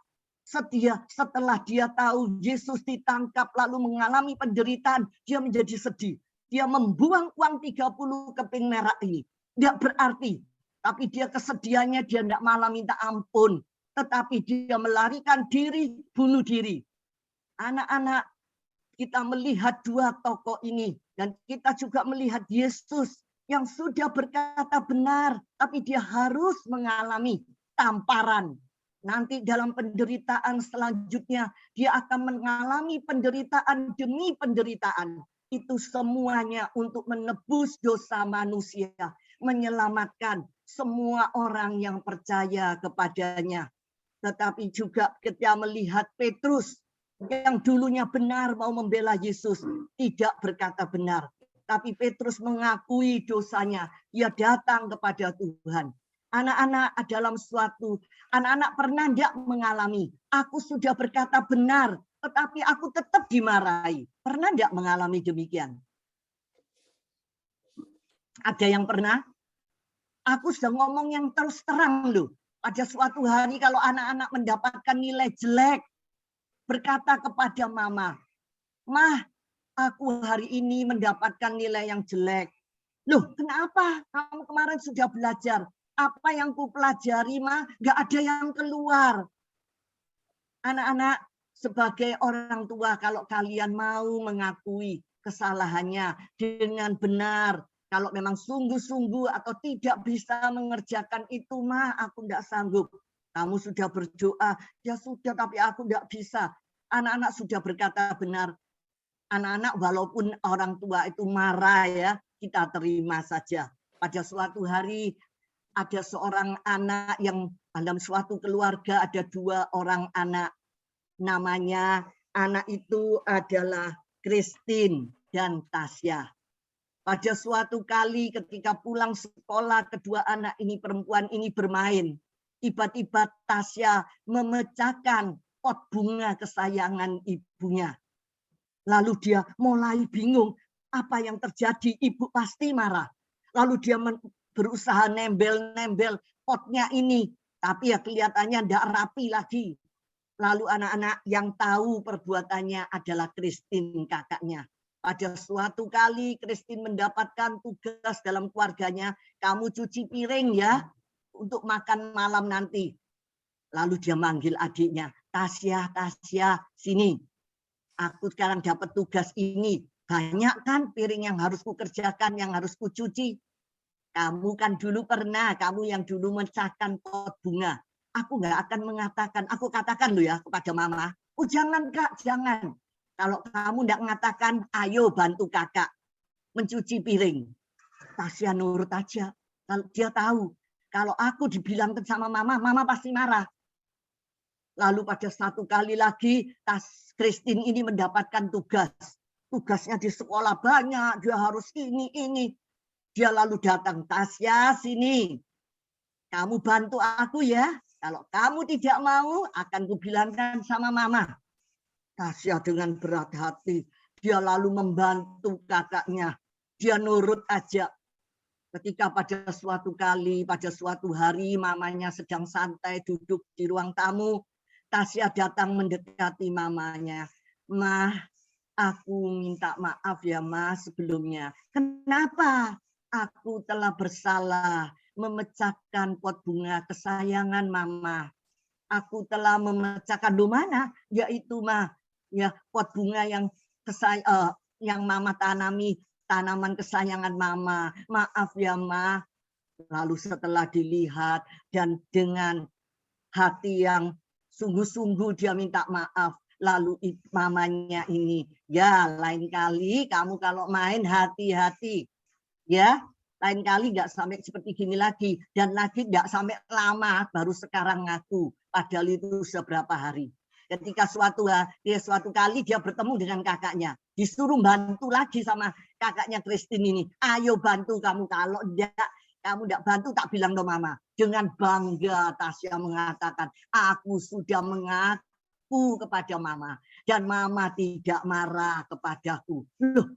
Setelah dia tahu Yesus ditangkap lalu mengalami penderitaan, dia menjadi sedih. Dia membuang uang 30 keping perak ini. Tidak berarti. Tapi dia kesedihannya, dia tidak malah minta ampun. Tetapi dia melarikan diri, bunuh diri. Anak-anak, kita melihat 2 tokoh ini. Dan kita juga melihat Yesus yang sudah berkata benar. Tapi dia harus mengalami tamparan. Nanti dalam penderitaan selanjutnya, dia akan mengalami penderitaan demi penderitaan. Itu semuanya untuk menebus dosa manusia. Menyelamatkan semua orang yang percaya kepadanya. Tetapi juga kita melihat Petrus yang dulunya benar mau membela Yesus, tidak berkata benar. Tapi Petrus mengakui dosanya. Ia datang kepada Tuhan. Anak-anak dalam anak-anak pernah tidak mengalami, aku sudah berkata benar, tetapi aku tetap dimarahi. Pernah tidak mengalami demikian? Ada yang pernah? Aku sudah ngomong yang terus terang loh. Pada suatu hari kalau anak-anak mendapatkan nilai jelek, berkata kepada mama, "Mah, aku hari ini mendapatkan nilai yang jelek." Loh, kenapa? Kamu kemarin sudah belajar. Apa yang ku pelajari, mah, nggak ada yang keluar. Anak-anak, sebagai orang tua, kalau kalian mau mengakui kesalahannya dengan benar, Kalau memang sungguh-sungguh atau tidak bisa mengerjakan itu, mah aku tidak sanggup. Kamu sudah berdoa, ya sudah tapi aku tidak bisa. Anak-anak sudah berkata benar. Anak-anak walaupun orang tua itu marah ya, kita terima saja. Pada suatu hari ada seorang anak yang dalam suatu keluarga ada 2 orang anak. Namanya anak itu adalah Christine dan Tasya. Pada suatu kali ketika pulang sekolah, kedua anak ini perempuan ini bermain. Tiba-tiba Tasya memecahkan pot bunga kesayangan ibunya. Lalu dia mulai bingung, apa yang terjadi? Ibu pasti marah. Lalu dia berusaha nembel-nembel potnya ini. Tapi ya kelihatannya tidak rapi lagi. Lalu anak-anak yang tahu perbuatannya adalah Christine, kakaknya. Pada suatu kali Christine mendapatkan tugas dalam keluarganya, kamu cuci piring ya untuk makan malam nanti. Lalu dia manggil adiknya, Tasya, sini. Aku sekarang dapat tugas ini. Banyak kan piring yang harus kukerjakan, yang harus kucuci. Kamu kan dulu pernah, kamu yang dulu memecahkan pot bunga. Aku nggak akan mengatakan, aku katakan loh ya kepada mama, oh jangan kak, jangan. Kalau kamu tidak mengatakan, ayo bantu kakak mencuci piring. Tasya nurut aja. Kalau dia tahu, kalau aku dibilang sama mama, mama pasti marah. Lalu pada satu kali lagi, Christine ini mendapatkan tugas. Tugasnya di sekolah banyak, dia harus ini. Dia lalu datang, Tasya sini. Kamu bantu aku ya. Kalau kamu tidak mau, akan kubilangkan sama mama. Tasya dengan berat hati, dia lalu membantu kakaknya. Dia nurut aja. Ketika pada suatu kali, pada suatu hari mamanya sedang santai duduk di ruang tamu, Tasya datang mendekati mamanya. Mah, aku minta maaf ya Mas sebelumnya. Kenapa? Aku telah bersalah memecahkan pot bunga kesayangan mama. Aku telah memecahkan di mana? Yaitu mah ya pot bunga yang mama tanami, tanaman kesayangan mama. Maaf ya ma. Lalu setelah dilihat dan dengan hati yang sungguh-sungguh dia minta maaf. Lalu mamanya ini, ya lain kali kamu kalau main hati-hati. Ya, lain kali nggak sampai seperti gini lagi. Dan lagi nggak sampai lama, baru sekarang ngaku. Padahal itu sudah berapa hari. Ketika suatu kali dia bertemu dengan kakaknya, disuruh bantu lagi sama kakaknya Christine ini. Ayo bantu kamu, kalau kamu tidak bantu tak bilang dong mama. Dengan bangga Tasya mengatakan, aku sudah mengaku kepada mama dan mama tidak marah kepadaku. Loh,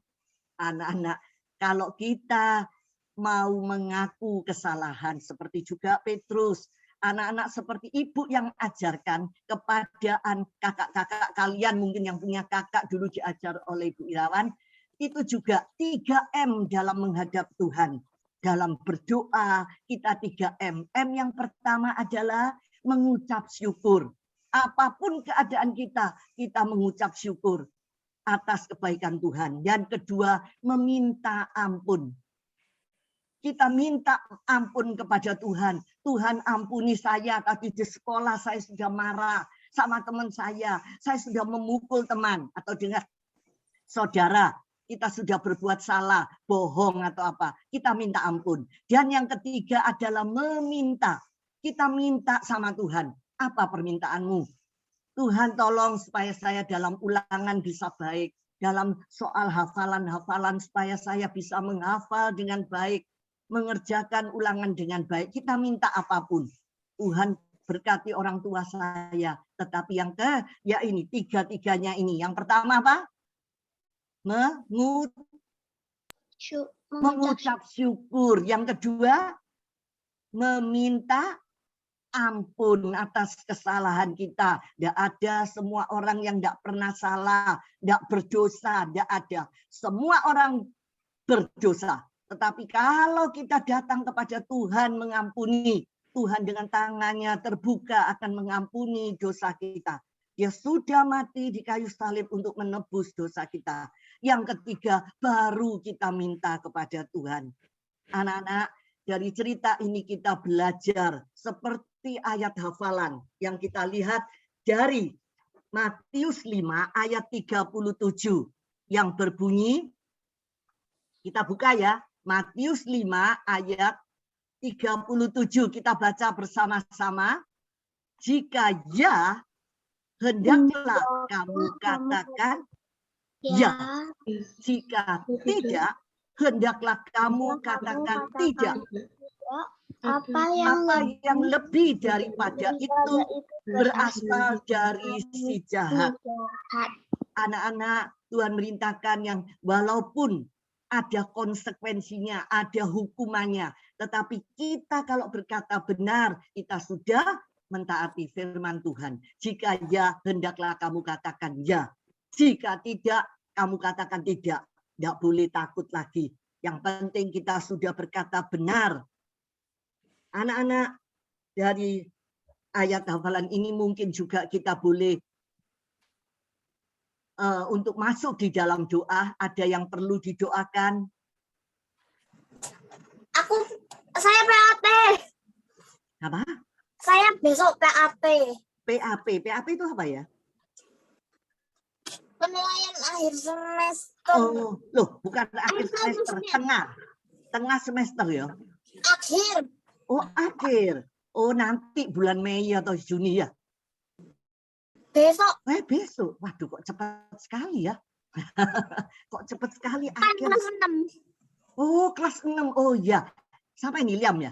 anak-anak, kalau kita mau mengaku kesalahan seperti juga Petrus, anak-anak seperti ibu yang ajarkan kepada kakak-kakak kalian, mungkin yang punya kakak dulu diajar oleh Ibu Irawan, itu juga 3M dalam menghadap Tuhan. Dalam berdoa kita 3M. M yang pertama adalah mengucap syukur. Apapun keadaan kita mengucap syukur atas kebaikan Tuhan. Yang kedua, meminta ampun. Kita minta ampun kepada Tuhan. Tuhan ampuni saya, tadi di sekolah saya sudah marah sama teman saya sudah memukul teman atau dengan saudara. Kita sudah berbuat salah, bohong atau apa. Kita minta ampun. Dan yang ketiga adalah meminta. Kita minta sama Tuhan. Apa permintaanmu? Tuhan tolong supaya saya dalam ulangan bisa baik. Dalam soal hafalan-hafalan supaya saya bisa menghafal dengan baik. Mengerjakan ulangan dengan baik. Kita minta apapun. Tuhan berkati orang tua saya. Tetapi yang ya ini, tiga-tiganya ini. Yang pertama apa? Mengucap syukur. Yang kedua, meminta ampun atas kesalahan kita. Tidak ada semua orang yang tidak pernah salah, tidak berdosa, tidak ada. Semua orang berdosa. Tetapi kalau kita datang kepada Tuhan mengampuni, Tuhan dengan tangannya terbuka akan mengampuni dosa kita. Dia sudah mati di kayu salib untuk menebus dosa kita. Yang ketiga, baru kita minta kepada Tuhan. Anak-anak, dari cerita ini kita belajar seperti ayat hafalan yang kita lihat dari Matius 5 ayat 37 yang berbunyi, kita buka ya, Matius 5 ayat 37, kita baca bersama-sama. Jika ya, hendaklah kamu katakan ya. Jika tidak, hendaklah kamu katakan tidak. Apa yang lebih daripada itu berasal dari si jahat. Anak-anak, Tuhan merintahkan yang walaupun ada konsekuensinya, ada hukumannya, tetapi kita kalau berkata benar, kita sudah mentaati firman Tuhan. Jika ya, hendaklah kamu katakan ya. Jika tidak, kamu katakan tidak. Tidak boleh takut lagi. Yang penting kita sudah berkata benar. Anak-anak, dari ayat hafalan ini mungkin juga kita boleh untuk masuk di dalam doa. Ada yang perlu didoakan? Saya PAP. Apa? Saya besok PAP. PAP itu apa ya? Penilaian akhir semester. Oh, loh, bukan akhir semester, tengah semester ya? Akhir. Oh, akhir. Oh, nanti bulan Mei atau Juni ya? Besok. Besok. Waduh, kok cepat sekali ya? Kok cepat sekali Kan akhir. kelas 6. Oh, kelas 6. Oh iya. Siapa ini, Liam ya?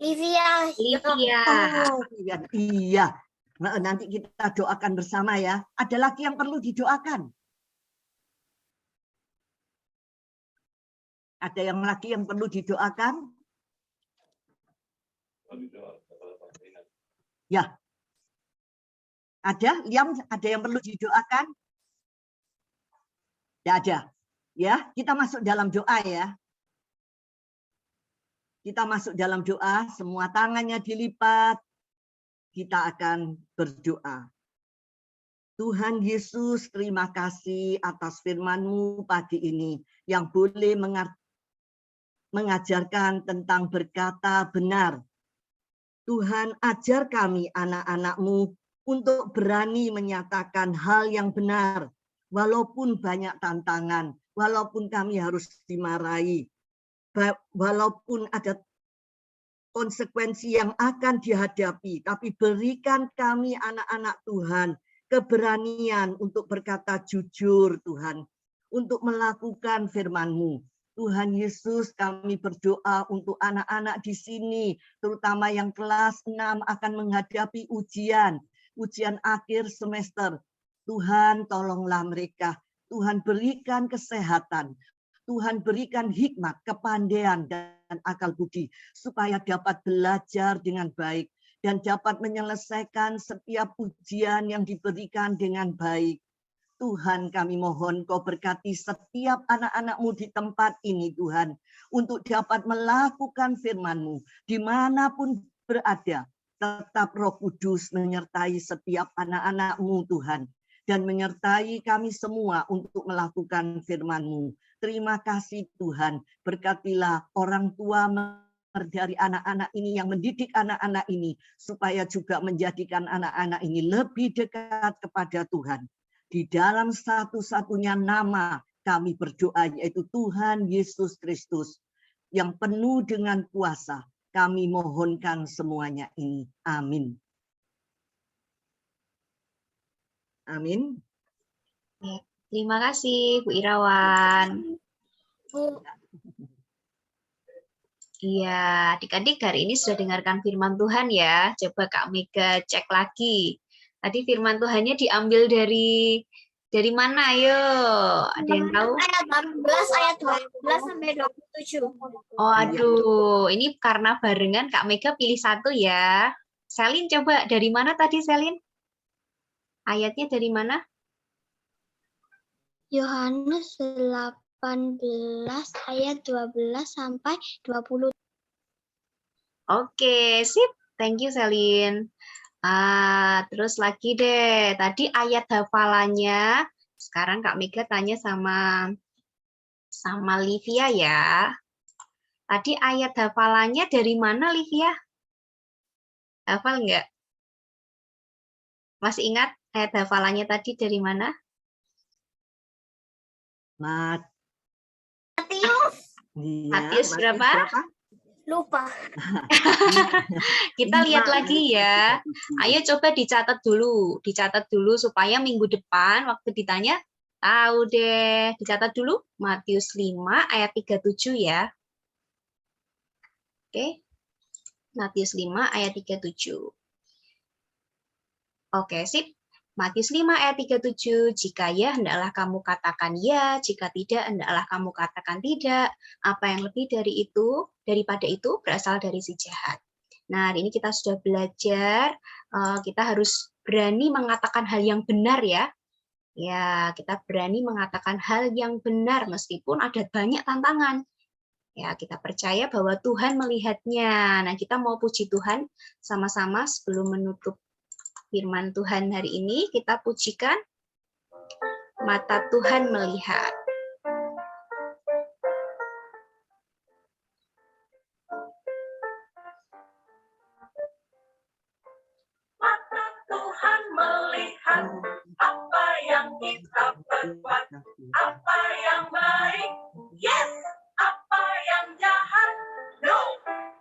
Livia. Oh, iya. Nah, nanti kita doakan bersama ya. Ada lagi yang perlu didoakan? Ada yang lagi yang perlu didoakan? Ya. Ada? Liam, ada yang perlu didoakan? Tidak ada. Ya, kita masuk dalam doa ya. Kita masuk dalam doa, semua tangannya dilipat. Kita akan berdoa. Tuhan Yesus, terima kasih atas firman-Mu pagi ini yang boleh mengajarkan tentang berkata benar. Tuhan, ajar kami anak-anak-Mu untuk berani menyatakan hal yang benar, walaupun banyak tantangan, walaupun kami harus dimarahi, walaupun ada konsekuensi yang akan dihadapi, tapi berikan kami anak-anak Tuhan keberanian untuk berkata jujur Tuhan, untuk melakukan firman-Mu. Tuhan Yesus, kami berdoa untuk anak-anak di sini, terutama yang kelas 6 akan menghadapi ujian akhir semester. Tuhan, tolonglah mereka. Tuhan, berikan kesehatan. Tuhan, berikan hikmat, kepandaian, dan akal budi, supaya dapat belajar dengan baik dan dapat menyelesaikan setiap ujian yang diberikan dengan baik. Tuhan, kami mohon Kau berkati setiap anak-anak-Mu di tempat ini, Tuhan, untuk dapat melakukan firman-Mu dimanapun berada. Tetap Roh Kudus menyertai setiap anak-anak-Mu, Tuhan, dan menyertai kami semua untuk melakukan firman-Mu. Terima kasih Tuhan, berkatilah orang tua dari anak-anak ini yang mendidik anak-anak ini, supaya juga menjadikan anak-anak ini lebih dekat kepada Tuhan. Di dalam satu-satunya nama kami berdoa, yaitu Tuhan Yesus Kristus, yang penuh dengan kuasa. Kami mohonkan semuanya ini. Amin. Amin. Terima kasih Bu Irawan. Iya, adik-adik hari ini sudah dengarkan firman Tuhan ya. Coba Kak Mega cek lagi. Tadi firman Tuhannya diambil dari mana? Ayo, ada yang tahu? Ayat 18, ayat 12 sampai 27. Oh, aduh, ini karena barengan Kak Mega pilih satu ya. Selin coba dari mana tadi Selin? Ayatnya dari mana? Yohanes 18 ayat 12 sampai 20. Oke, sip. Thank you Selin. Terus lagi deh. Tadi ayat hafalannya Sekarang Kak Mega tanya sama Livia ya. Tadi ayat hafalannya dari mana, Livia? Hafal nggak? Masih ingat ayat hafalannya tadi dari mana? Mat. Iya, Matius berapa? Lupa. Kita lihat 5 lagi ya. ayat 37. Ayo coba dicatat dulu supaya minggu depan waktu ditanya tahu deh. Dicatat dulu Matius 5 ayat 37 ya. Oke. Matius 5 ayat 37. Oke, sip. Matius 5 ayat 37, jika ya, hendaklah kamu katakan ya, jika tidak, hendaklah kamu katakan tidak. Apa yang lebih daripada itu berasal dari si jahat. Nah, hari ini kita sudah belajar, kita harus berani mengatakan hal yang benar ya. Ya, kita berani mengatakan hal yang benar meskipun ada banyak tantangan. Ya, kita percaya bahwa Tuhan melihatnya. Nah, kita mau puji Tuhan sama-sama sebelum menutup firman Tuhan hari ini, kita pujikan mata Tuhan melihat. Mata Tuhan melihat apa yang kita perbuat, apa yang baik, yes, apa yang jahat, no.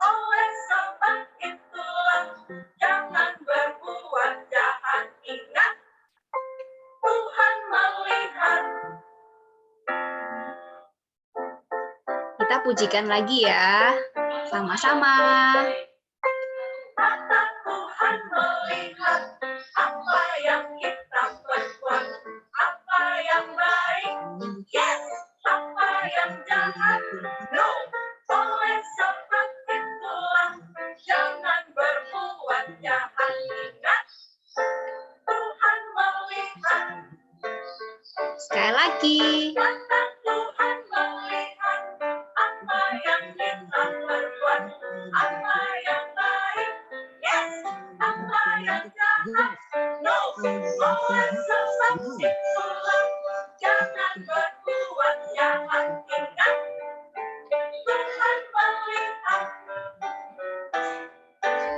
Oleh sebab itulah jangan berbuat jahat. Ingat, Tuhan melihat. Kita pujikan lagi ya, sama-sama. Mata Tuhan melihat apa yang kita perbuat, apa yang baik, yes, apa yang jahat, no. Oleh sebab itulah jangan berbuat jahat. Ingat, Tuhan melihat. Sekali lagi. Mata Tuhan melihat apa yang kita perbuat, apa yang baik, yes, apa yang jahat, no. Oleh sebab itulah jangan berbuat jahat. Ingat, Tuhan melihat.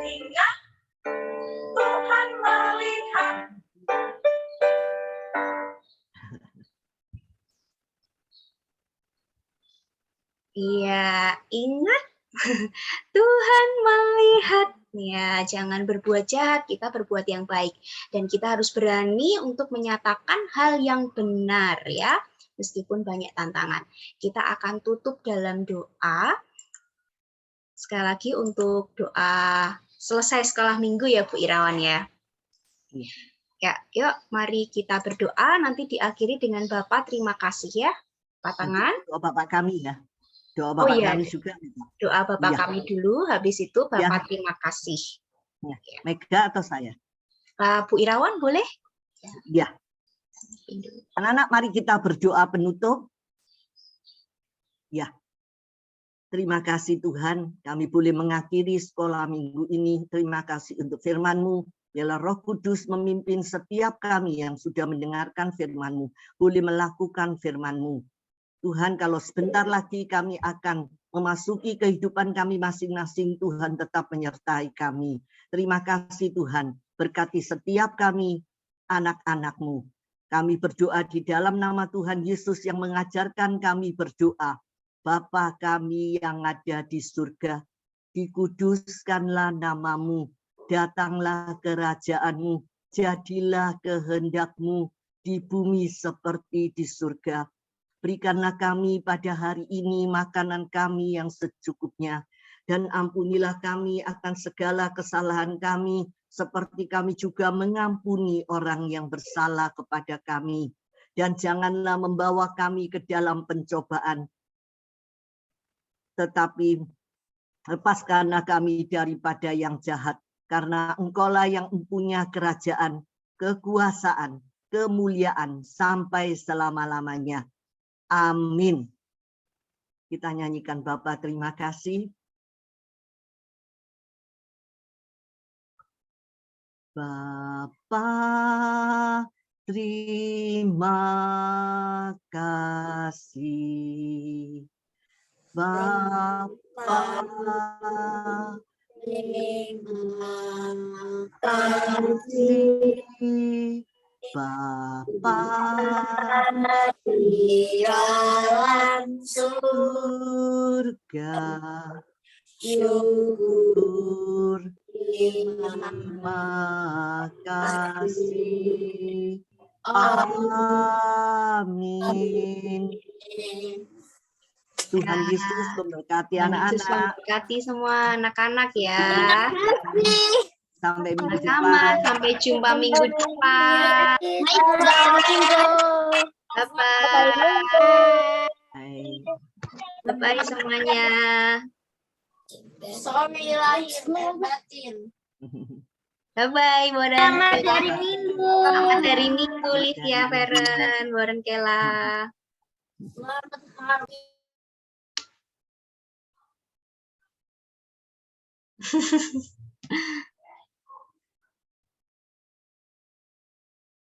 Ingat, Tuhan melihat. Iya, ingat Tuhan melihat. Ya, jangan berbuat jahat, kita berbuat yang baik. Dan kita harus berani untuk menyatakan hal yang benar ya, meskipun banyak tantangan. Kita akan tutup dalam doa. Sekali lagi untuk doa selesai sekolah minggu ya Bu Irawan ya. Ya, yuk mari kita berdoa, nanti diakhiri dengan Bapak terima kasih ya. Patangan. Doa Bapak kami ya. Doa Bapak kami juga. Doa Bapak Iya. kami dulu, habis itu Bapak terima kasih. Ya. Mega atau saya? Bu Irawan boleh? Ya. Anak-anak mari kita berdoa penutup. Ya. Terima kasih Tuhan, kami boleh mengakhiri sekolah minggu ini. Terima kasih untuk firman-Mu. Biarlah Roh Kudus memimpin setiap kami yang sudah mendengarkan firman-Mu. Boleh melakukan firman-Mu. Tuhan, kalau sebentar lagi kami akan memasuki kehidupan kami masing-masing, Tuhan tetap menyertai kami. Terima kasih Tuhan, berkati setiap kami, anak-anak-Mu. Kami berdoa di dalam nama Tuhan Yesus yang mengajarkan kami berdoa. Bapa kami yang ada di surga, dikuduskanlah nama-Mu, datanglah kerajaan-Mu, jadilah kehendak-Mu di bumi seperti di surga. Berikanlah kami pada hari ini makanan kami yang secukupnya, dan ampunilah kami akan segala kesalahan kami, seperti kami juga mengampuni orang yang bersalah kepada kami. Dan janganlah membawa kami ke dalam pencobaan, tetapi lepaskanlah kami daripada yang jahat, karena Engkaulah yang mempunyai kerajaan, kekuasaan, kemuliaan sampai selama-lamanya. Amin. Kita nyanyikan Bapa terima kasih. Bapa Terima kasih Bapa. Terima kasih Bapa di dalam surga. Syukur, terima kasih. Amin. Tuhan Yesus memberkati Tuhan Yesus anak-anak. memberkati semua anak-anak ya. Sampai minggu Sama, depan. sampai jumpa minggu depan. Bye. Bye-bye semuanya. Sorry lahir dan batin. Bye-bye, Boran. Selamat hari Minggu. Selamat hari Minggu, Livia, Feren, Boran Kela. Selamat hari